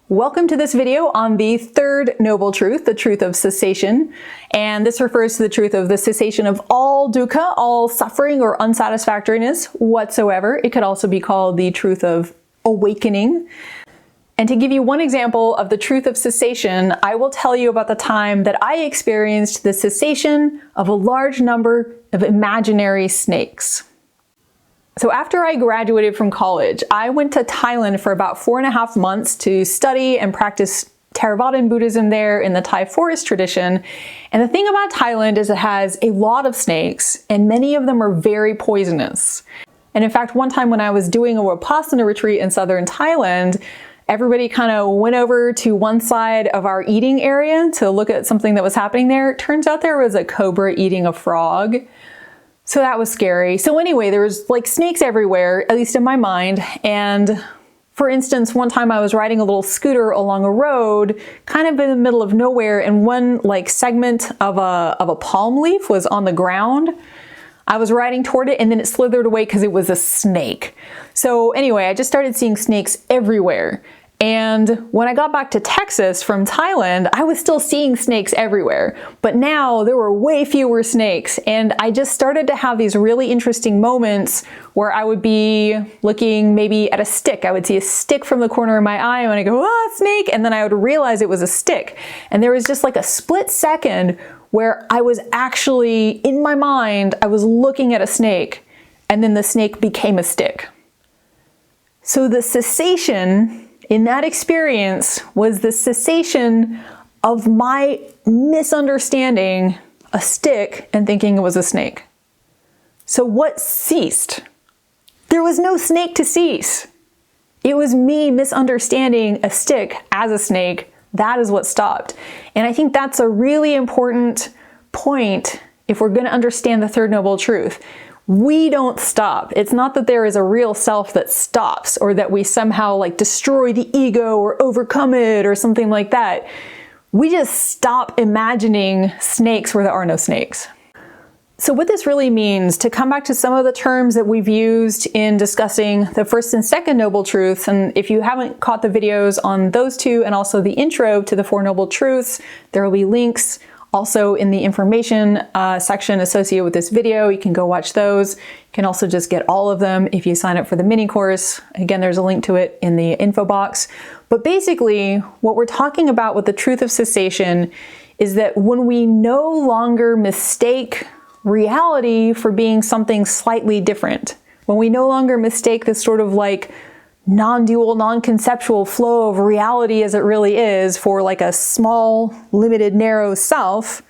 Welcome to this video on the third noble truth, the truth of cessation. And this refers to the truth of the cessation of all dukkha, all suffering or unsatisfactoriness whatsoever. It could also be called the truth of awakening. And to give you one example of the truth of cessation, I will tell you about the time that I experienced the cessation of a large number of imaginary snakes. So after I graduated from college, I went to Thailand for about 4.5 months to study and practice Theravadan Buddhism there in the Thai forest tradition. And the thing about Thailand is it has a lot of snakes, and many of them are very poisonous. And in fact, one time when I was doing a Vipassana retreat in southern Thailand, everybody kind of went over to one side of our eating area to look at something that was happening there. It turns out there was a cobra eating a frog. So that was scary. So anyway, there was like snakes everywhere, at least in my mind. And for instance, one time I was riding a little scooter along a road, kind of in the middle of nowhere, and one like segment of a palm leaf was on the ground. I was riding toward it and then it slithered away because it was a snake. So anyway, I just started seeing snakes everywhere. And when I got back to Texas from Thailand, I was still seeing snakes everywhere, but now there were way fewer snakes. And I just started to have these really interesting moments where I would be looking maybe at a stick. I would see a stick from the corner of my eye and I go, ah, snake. And then I would realize it was a stick. And there was just like a split second where I was actually, in my mind, I was looking at a snake and then the snake became a stick. So the cessation in that experience was the cessation of my misunderstanding a stick and thinking it was a snake. So what ceased? There was no snake to cease. It was me misunderstanding a stick as a snake. That is what stopped. And I think that's a really important point if we're going to understand the third noble truth. We don't stop. It's not that there is a real self that stops or that we somehow like destroy the ego or overcome it or something like that. We just stop imagining snakes where there are no snakes. So what this really means, to come back to some of the terms that we've used in discussing the first and second noble truths, and if you haven't caught the videos on those two and also the intro to the Four Noble Truths, there will be links also in the information section associated with this video. You can go watch those. You can also just get all of them if you sign up for the mini course. Again, there's a link to it in the info box. But basically, what we're talking about with the truth of cessation is that when we no longer mistake reality for being something slightly different, when we no longer mistake this sort of like non-dual, non-conceptual flow of reality as it really is for like a small, limited, narrow self,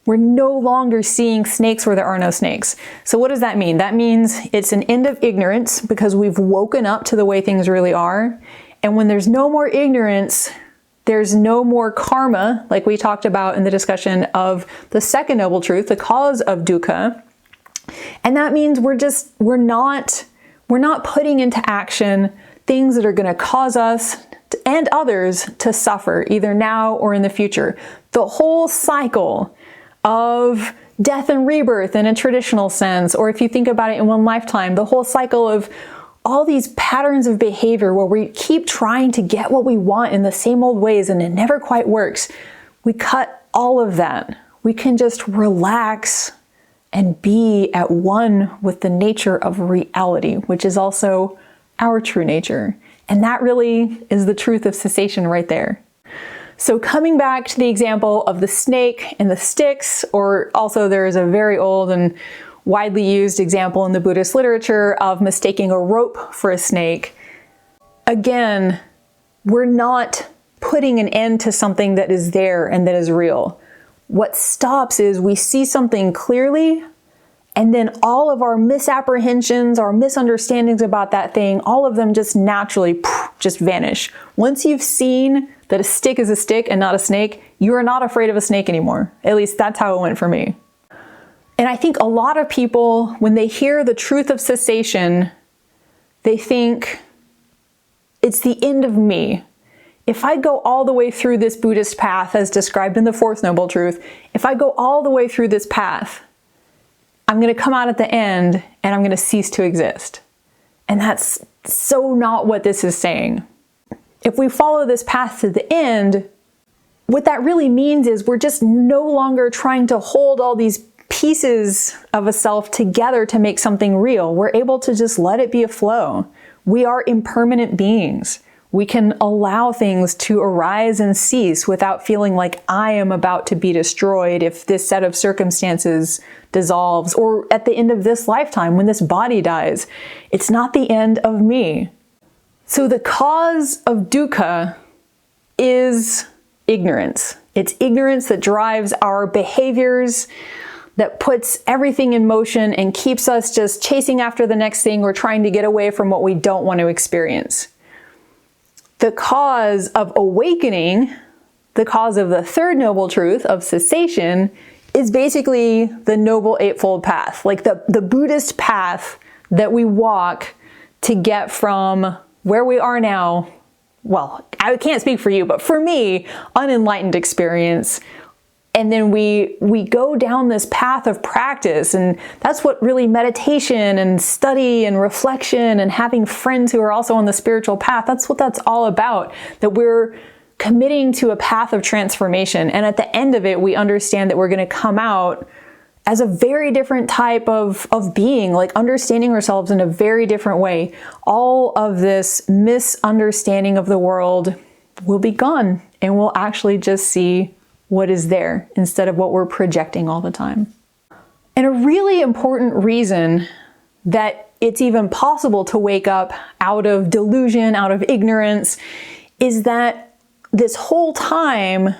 we're no longer seeing snakes where there are no snakes. So what does that mean? That means it's an end of ignorance because we've woken up to the way things really are. And when there's no more ignorance, there's no more karma, like we talked about in the discussion of the second noble truth, the cause of dukkha. And that means we're not putting into action things that are going to cause us and others to suffer, either now or in the future. The whole cycle of death and rebirth in a traditional sense, or if you think about it in one lifetime, the whole cycle of all these patterns of behavior where we keep trying to get what we want in the same old ways and it never quite works. We cut all of that. We can just relax and be at one with the nature of reality, which is also our true nature. And that really is the truth of cessation right there. So coming back to the example of the snake and the sticks, or also there is a very old and widely used example in the Buddhist literature of mistaking a rope for a snake. Again, we're not putting an end to something that is there and that is real. What stops is we see something clearly, and then all of our misapprehensions, our misunderstandings about that thing, all of them just naturally just vanish. Once you've seen that a stick is a stick and not a snake, you are not afraid of a snake anymore. At least that's how it went for me. And I think a lot of people, when they hear the truth of cessation, they think it's the end of me. If I go all the way through this Buddhist path as described in the fourth noble truth, if I go all the way through this path, I'm going to come out at the end and I'm going to cease to exist. And that's so not what this is saying. If we follow this path to the end, what that really means is we're just no longer trying to hold all these pieces of a self together to make something real. We're able to just let it be a flow. We are impermanent beings. We can allow things to arise and cease without feeling like I am about to be destroyed if this set of circumstances dissolves, or at the end of this lifetime when this body dies. It's not the end of me. So the cause of dukkha is ignorance. It's ignorance that drives our behaviors, that puts everything in motion and keeps us just chasing after the next thing or trying to get away from what we don't want to experience. The cause of awakening, the cause of the third noble truth of cessation, is basically the Noble Eightfold Path, like the Buddhist path that we walk to get from where we are now. Well, I can't speak for you, but for me, unenlightened experience. And then we go down this path of practice, and that's what really meditation and study and reflection and having friends who are also on the spiritual path, that's what that's all about, that we're committing to a path of transformation. And at the end of it, we understand that we're going to come out as a very different type of being, like understanding ourselves in a very different way. All of this misunderstanding of the world will be gone, and we'll actually just see what is there instead of what we're projecting all the time. And a really important reason that it's even possible to wake up out of delusion, out of ignorance, is that this whole time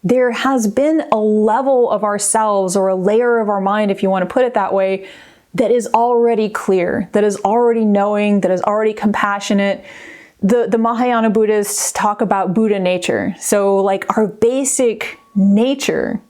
there has been a level of ourselves, or a layer of our mind, if you want to put it that way, that is already clear, that is already knowing, that is already compassionate. The Mahayana Buddhists talk about Buddha nature. So like our basic nature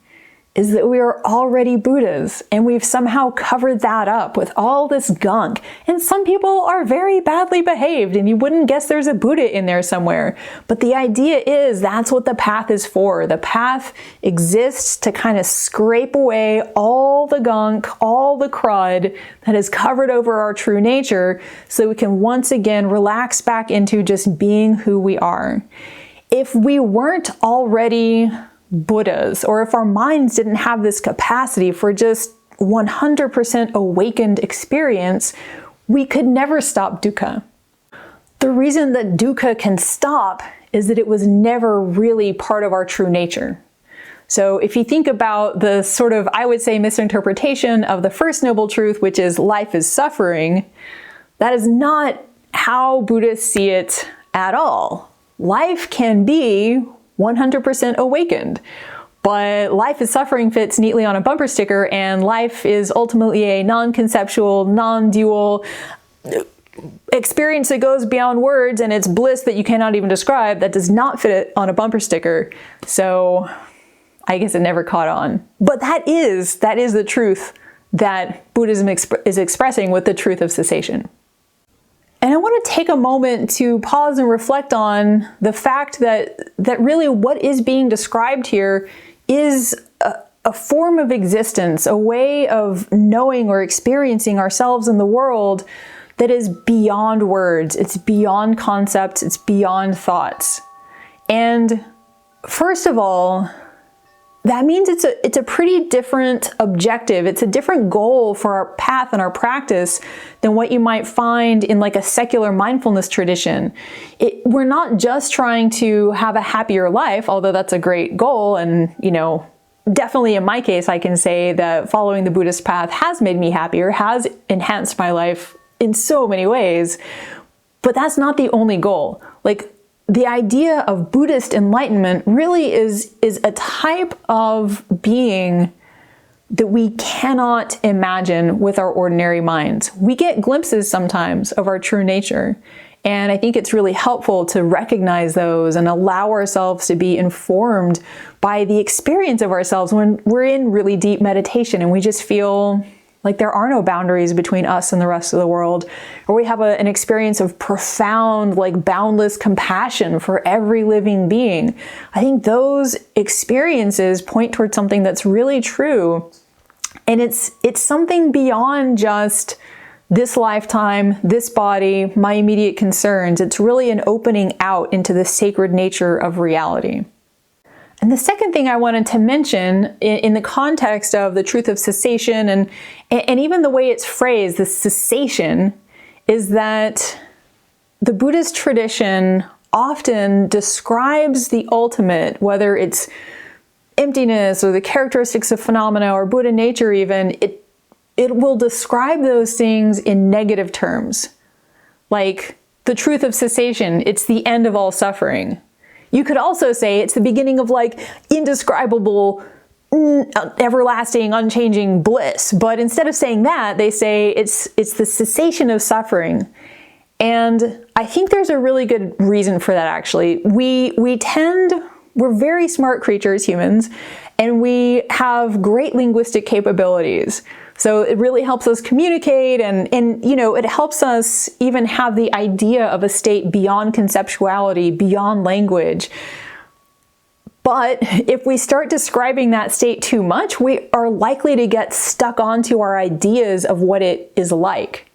is that we are already Buddhas, and we've somehow covered that up with all this gunk. And some people are very badly behaved, and you wouldn't guess there's a Buddha in there somewhere. But the idea is that's what the path is for. The path exists to kind of scrape away all the gunk, all the crud that is covered over our true nature, so we can once again relax back into just being who we are. If we weren't already Buddhas, or if our minds didn't have this capacity for just 100% awakened experience, we could never stop dukkha. The reason that dukkha can stop is that it was never really part of our true nature. So if you think about the sort of, I would say, misinterpretation of the first noble truth, which is life is suffering, that is not how Buddhists see it at all. Life can be 100% awakened, but life is suffering fits neatly on a bumper sticker, and life is ultimately a non-conceptual, non-dual experience that goes beyond words, and it's bliss that you cannot even describe, that does not fit on a bumper sticker. So I guess it never caught on. But that is the truth that Buddhism is expressing with the truth of cessation. And I want to take a moment to pause and reflect on the fact that really what is being described here is a form of existence, a way of knowing or experiencing ourselves in the world that is beyond words, it's beyond concepts, it's beyond thoughts. And first of all, that means it's a pretty different objective. It's a different goal for our path and our practice than what you might find in like a secular mindfulness tradition. We're not just trying to have a happier life, although that's a great goal. And, definitely in my case, I can say that following the Buddhist path has made me happier, has enhanced my life in so many ways. But that's not the only goal. Like, the idea of Buddhist enlightenment really is a type of being that we cannot imagine with our ordinary minds. We get glimpses sometimes of our true nature, and I think it's really helpful to recognize those and allow ourselves to be informed by the experience of ourselves when we're in really deep meditation and we just feel like there are no boundaries between us and the rest of the world, or we have an experience of profound, like boundless compassion for every living being. I think those experiences point towards something that's really true. And it's something beyond just this lifetime, this body, my immediate concerns. It's really an opening out into the sacred nature of reality. And the second thing I wanted to mention in the context of the truth of cessation and even the way it's phrased, the cessation, is that the Buddhist tradition often describes the ultimate, whether it's emptiness or the characteristics of phenomena or Buddha nature even, it will describe those things in negative terms. Like the truth of cessation, it's the end of all suffering. You could also say it's the beginning of like indescribable, everlasting, unchanging bliss. But instead of saying that, they say it's the cessation of suffering. And I think there's a really good reason for that, actually. We're very smart creatures, humans, and we have great linguistic capabilities. So it really helps us communicate and it helps us even have the idea of a state beyond conceptuality, beyond language. But if we start describing that state too much, we are likely to get stuck onto our ideas of what it is like.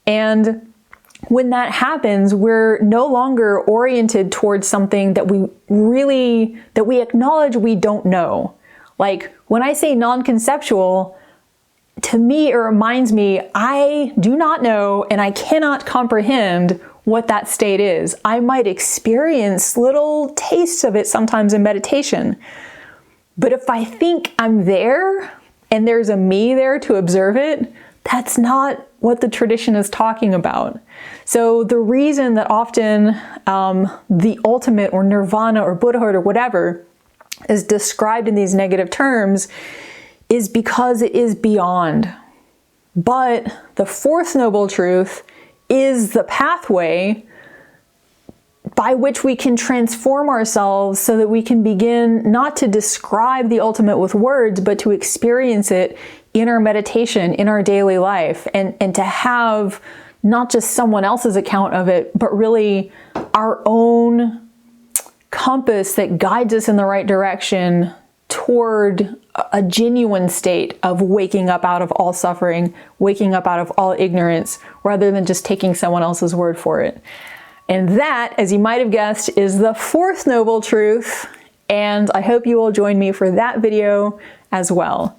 And when that happens, we're no longer oriented towards something that we acknowledge we don't know. Like when I say non-conceptual, to me, it reminds me, I do not know and I cannot comprehend what that state is. I might experience little tastes of it sometimes in meditation. But if I think I'm there and there's a me there to observe it, that's not what the tradition is talking about. So the reason that often the ultimate or nirvana or Buddhahood or whatever is described in these negative terms is because it is beyond. But the fourth noble truth is the pathway by which we can transform ourselves so that we can begin not to describe the ultimate with words, but to experience it in our meditation, in our daily life, and to have not just someone else's account of it, but really our own compass that guides us in the right direction toward a genuine state of waking up out of all suffering, waking up out of all ignorance, rather than just taking someone else's word for it. And that, as you might have guessed, is the fourth noble truth, and I hope you will join me for that video as well.